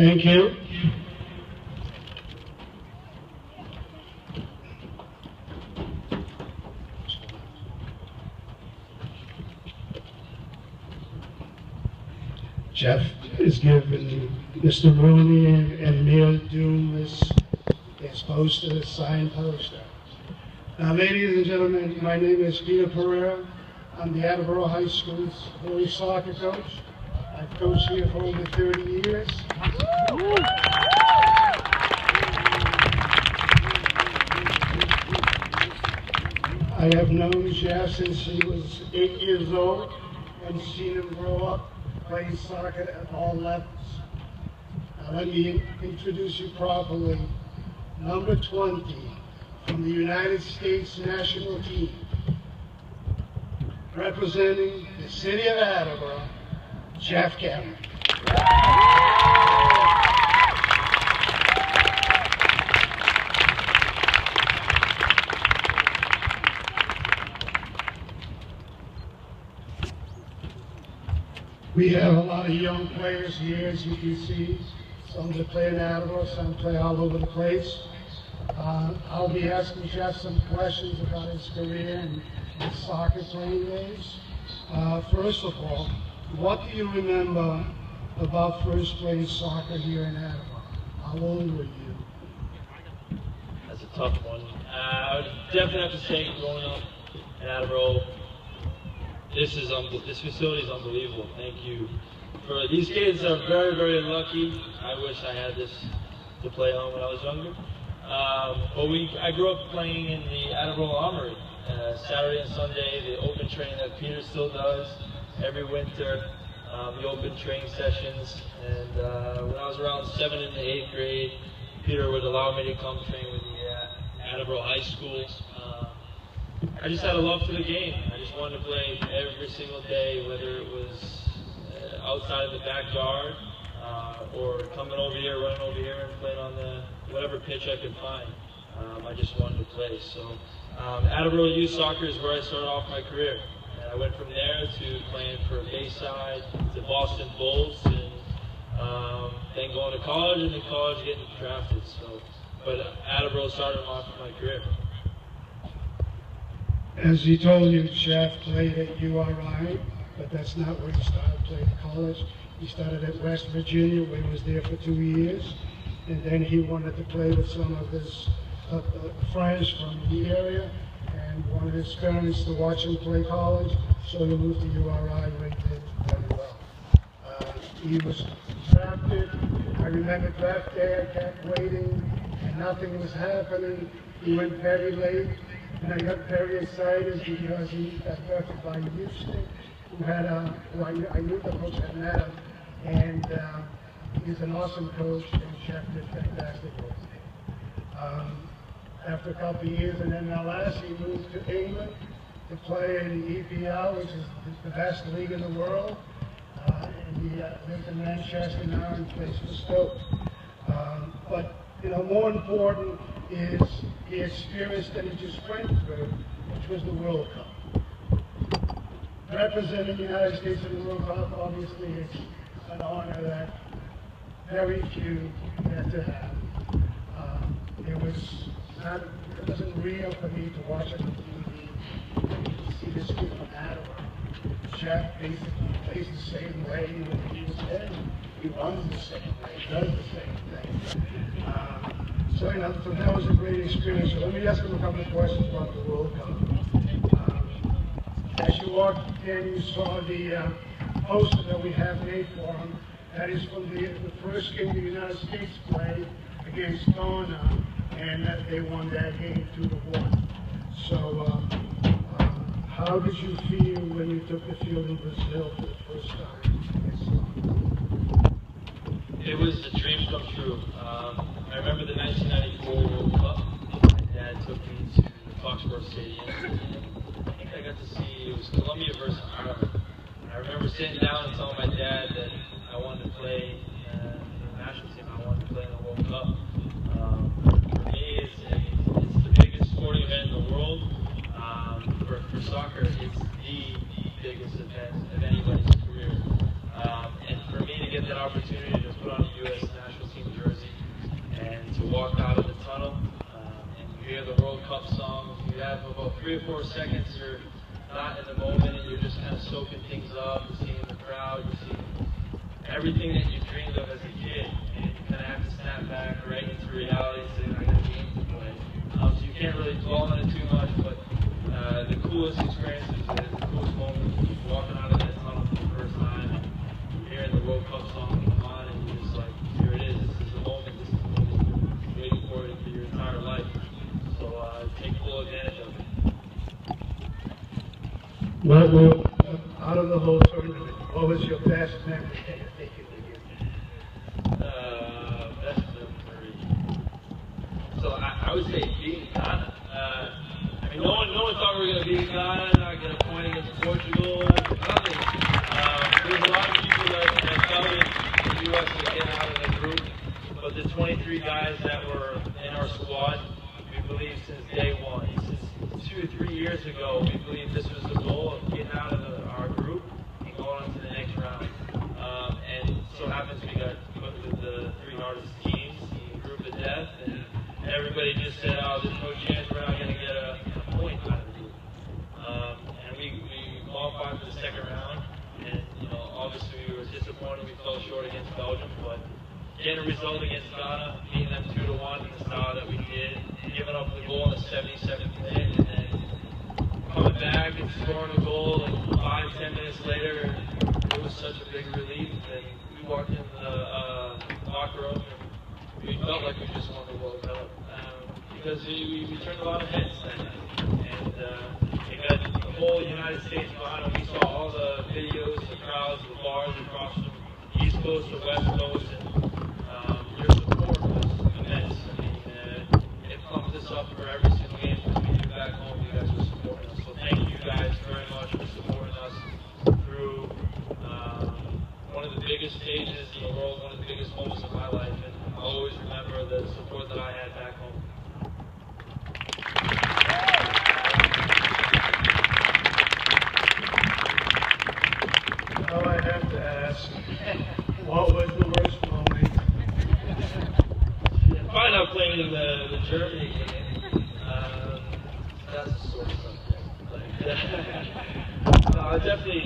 Thank you. Geoff is giving Mr. Runey and Mayor Dumas his poster, signed poster. Now, ladies and gentlemen, my name is Peter Pereira. I'm the Attleboro High School's boys soccer coach. I've coached here for over 30 years. I have known Geoff since he was 8 years old and seen him grow up playing soccer at all levels. Now let me introduce you properly. Number 20 from the United States national team, representing the city of Attleboro, Geoff Cameron. We have a lot of young players here, as you can see. Some that play in Attleboro, some play all over the place. I'll be asking Geoff some questions about his career and his soccer playing days. First of all, what do you remember about first playing soccer here in Attleboro? How old were you? That's a tough one. I would definitely have to say, growing up in Attleboro, this facility is unbelievable. Thank you. For these kids are very, very lucky. I wish I had this to play on when I was younger. But I grew up playing in the Attleboro Armory. Saturday and Sunday, the open training that Peter still does every winter, the open training sessions. And when I was around 7th and 8th grade, Peter would allow me to come train with the Attleboro High School. I just had a love for the game. I just wanted to play every single day, whether it was outside of the backyard or coming over here, running over here and playing on the whatever pitch I could find. I just wanted to play. So Attleboro Youth Soccer is where I started off my career. And I went from there to playing for Bayside, to Boston Bulls, and then going to college, and in college getting drafted. So, but Attleboro started off my career. As he told you, Geoff played at URI, but that's not where he started playing college. He started at West Virginia, where he was there for 2 years, and then he wanted to play with some of his friends from the area, and wanted his parents to watch him play college, so he moved to URI, where he did very well. He was drafted. I remember draft day, I kept waiting, and nothing was happening. He went very late. And I got very excited because he got drafted by Houston, who had I knew the coach had met him, and he's an awesome coach, and Geoff did fantastic with him. After a couple of years in MLS, he moved to England to play in the EPL, which is the best league in the world. And he lives in Manchester now and plays for Stoke. But more important is the experience that he just went through, which was the World Cup. Representing the United States in the World Cup, obviously, it's an honor that very few get to have. It wasn't real for me to watch it on TV, to see this kid from Attleboro. Geoff basically plays the same way when he was there. He runs the same way, does the same thing. So that was a great experience. So let me ask him a couple of questions about the World Cup. As you walked in, you saw the poster that we have made for him. That is from the first game the United States played against Ghana, and that they won that game 2-1. So how did you feel when you took the field in Brazil for the first time? It was a dream come true. I remember the 1994 World Cup. My dad took me to the Foxborough Stadium. I think I got to see, it was Colombia versus Ireland. I remember sitting down and telling my dad that I wanted to play in the national team. I wanted to play in the World Cup. For me, it's the biggest sporting event in the world. For soccer, it's the biggest event of anybody's career. And for me to get that opportunity to put on a U.S. national 3 or 4 seconds you're not in the moment and you're just kind of soaking things up, you're seeing the crowd, you're seeing everything that you dreamed of as a kid, and you kind of have to snap back right into reality and say, I got a game to play. So you can't really dwell on it too much, but the coolest experiences, the coolest moments, walking out of that tunnel for the first time, and hearing the World Cup song come on, and you're just like, here it is, this is the moment you're waiting for it for your entire life. So take full advantage of it. Well, out of the whole tournament, what was your best memory that you're thinking of? Best memory. So I would say beating Ghana. I mean, no one thought we were going to beat Ghana, not get a point against Portugal, nothing. There's a lot of people that doubted the U.S. to get out of the group, but the 23 guys that were in our squad, we believe since day one, since 2 or 3 years ago, we believe this was the goal of getting out of our group and going on to the next round. And so happens we got put with the 3 hardest teams in the group of death, and everybody just said, oh, there's no chance we're not going to get a point out of the group. And we qualified for the second round, and obviously we were disappointed we fell short against Belgium, but getting a result against Ghana, beating them 2-1 in the style that we did, giving up the goal in the 77th minute, and then coming back and scoring a goal like 5-10 minutes later, it was such a big relief. And we walked in the locker room and we felt like we just won the World Cup because we turned a lot of heads that night. And it got the whole United States behind us. We saw all the videos, the crowds, the bars across from East Coast to West Coast, and your support was immense. I mean, it pumped us up for every single game because we knew back home you guys were supporting us. So thank you guys very much for supporting us through one of the biggest stages in the world, one of the biggest moments of my life, and I'll always remember the support that I had back home. Now I have to ask, what was the worst moment? Probably not playing in the Germany game. That's a sore subject. No, definitely,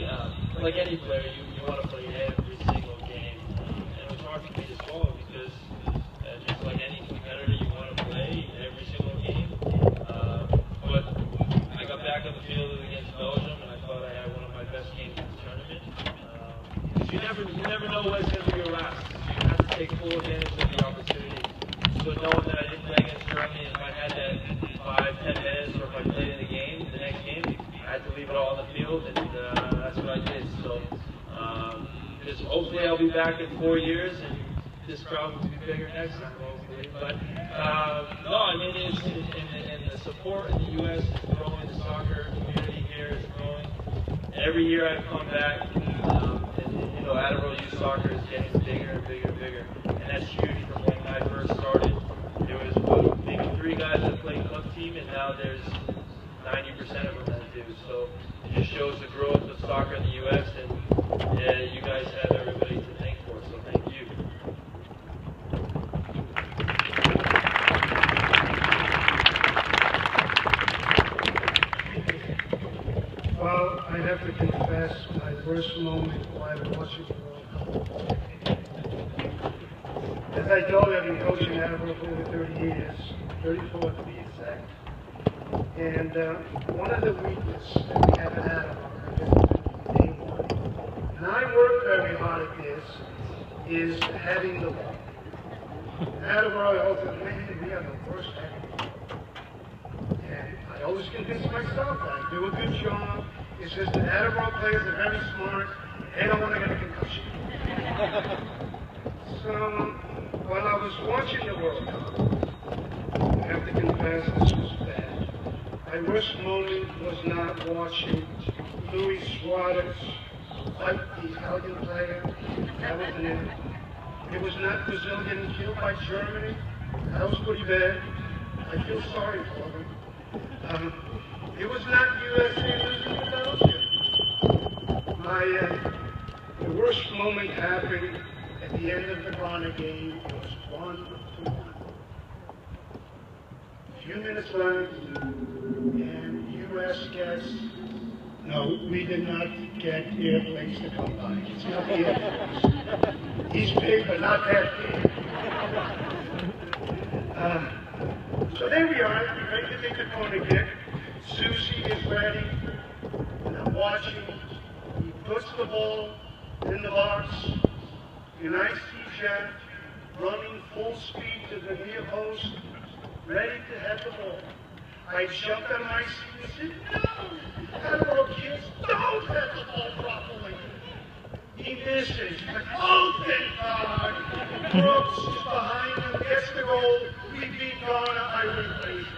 like any player, you want to play every single game. And it was hard for me to swallow because, just like any competitor, you want to play every single game. But I got back on the field against Belgium, and I thought I had one of my best games in the tournament. You never know what's going to be your last. You have to take full advantage of the opportunity. So knowing that I didn't play against Germany, if I had that 5-10 minutes, or if I played in the next game, I had to leave it all on the field, and that's what I did. So just hopefully I'll be back in 4 years, and this crowd will be bigger next time, hopefully. But no, I mean, it's and the support in the U.S. is growing. The soccer community here is growing. Every year I come back, and Attleboro youth soccer is getting bigger and bigger and bigger, and that's huge. From when I first started, there was maybe 3 guys that played club team, and now there's 90% of them that do. So it just shows the growth of soccer in the U.S., and you guys have everybody to thank for. So thank you. Well, I have to confess, my worst moment while watching the World Cup. As I told you, I've been coaching Attleboro for over 30 years, 34 to be exact. And one of the weaknesses that we have in Attleboro, day one, and I work very hard at this, is having the ball. Attleboro, I always say, we are the worst having the ball. And I always convince myself that I do a good job. It's just that Attleboro players are very smart. They don't want to get a concussion. So, while I was watching the World Cup, I have to confess this was bad. My worst moment was not watching Luis Suarez fight the Italian player. That wasn't it. It was not Brazil getting killed by Germany. That was pretty bad. I feel sorry for them. It was not USA losing to Belgium. The worst moment happened at the end of the Ghana game. It was 1-1. A few minutes left, and you first-class guest. No, we did not get airplanes to come by. It's not the airplanes. He's big, but not that big. So there we are. We're ready to take the corner kick. Susie is ready, and I'm watching. He puts the ball in the box, and I see Geoff running full speed to the near post, ready to head the ball. I jumped out of my seat and said, no! Attleboro kids don't head the ball properly. He misses, but oh, thank God! Brooks is behind him, gets the goal. We beat Ghana, I win crazy.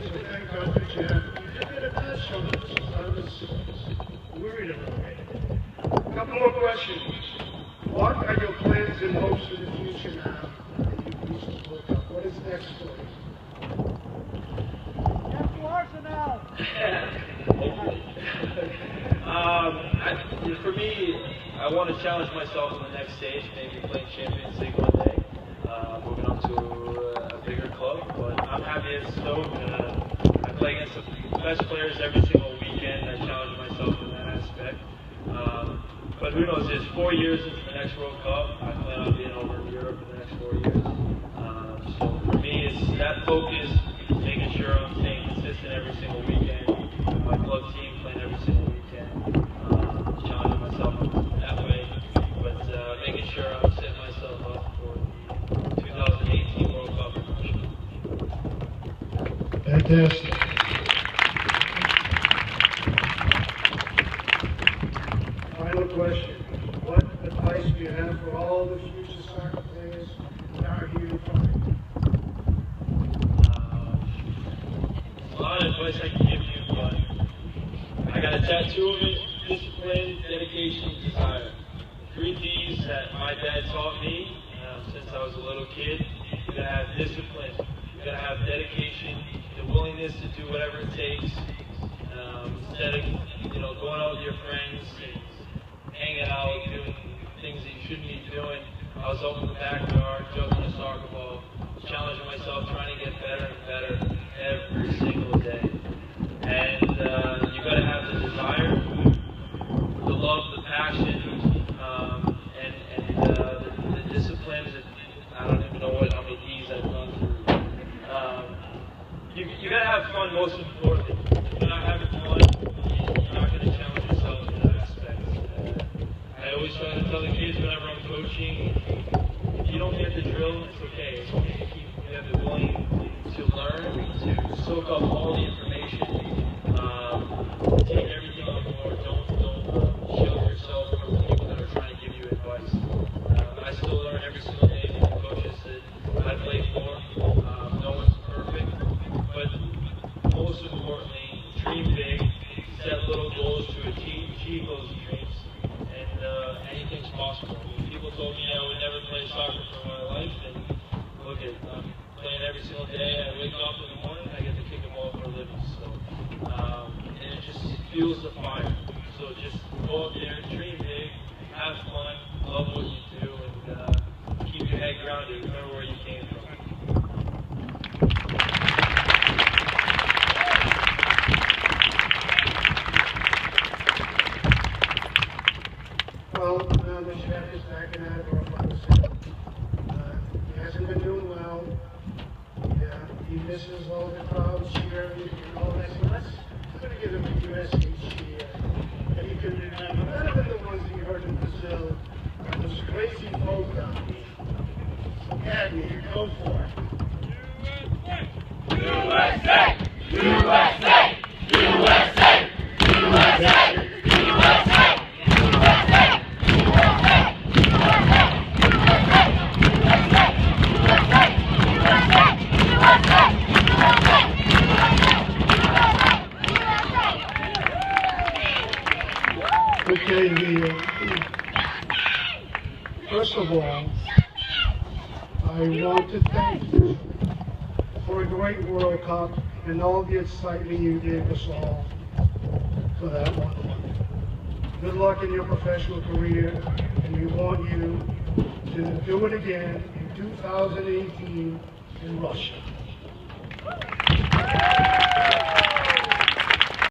So thank God for Geoff. He did get a touch on it, so I was worried a little bit. A couple more questions. What are your plans and hopes for the future now that you've reached the World Cup? What is next for you? For me, I want to challenge myself on the next stage, maybe playing Champions League one day, moving up to a bigger club. But I'm happy at Stoke. I play against the best players every single weekend. I challenge myself in that aspect. But who knows, there's 4 years into the next World Cup. I plan on being over in Europe in the next 4 years. So for me, it's that focus, making sure I'm staying consistent every single weekend. My club team playing every single weekend. Challenging myself that way. But making sure I'm setting myself up for the 2018 World Cup in Russia. Fantastic. Final question. What advice do you have for all the future soccer players that are here in front of you? A lot of advice I can give you, but I got a tattoo of it: discipline, dedication, desire. 3 Ds that my dad taught me since I was a little kid. You gotta have discipline, you gotta have dedication, the willingness to do whatever it takes. Instead of going out with your friends and hanging out, doing things that you shouldn't be doing. I was out in the backyard, juggling a soccer ball, challenging myself, trying to get better and better every single day. And you got to have the desire, the love, the passion, and the discipline. I don't even know how many D's I've gone through. You got to have fun, most importantly. If you're not having fun, you're not going to challenge yourself in that aspect. I always try to tell the kids whenever I'm coaching, if you don't get the drill, it's okay. It's okay to you have the willing to learn, to soak up all the information, take everything on board. Don't shield yourself from the people that are trying to give you advice. I still learn every single day from the coaches that I play for. No one's perfect, but most importantly, dream big, set little goals to achieve those dreams, and anything's possible. People told me I would never play soccer for my life, and look at I'm playing every single day. I wake up in the morning, I get to kick a ball for a living. So, and it just fuels the fire. So just go out there, dream big, have fun, love what you do, and keep your head grounded. Remember where you came from. Well, the Geoff is back in Attleboro, like I said. He hasn't been doing well. Yeah, he misses all the crowds cheering and all that. So I'm going to give him a USH cheer that he can remember. Better than the ones he heard in Brazil. Those crazy folk down here. So, Cadney, go for it. USA! USA! USA! USA! USA! Okay, first of all, I want to thank you for a great World Cup and all the excitement you gave us all for that one. Good luck in your professional career, and we want you to do it again. 2018 in Russia.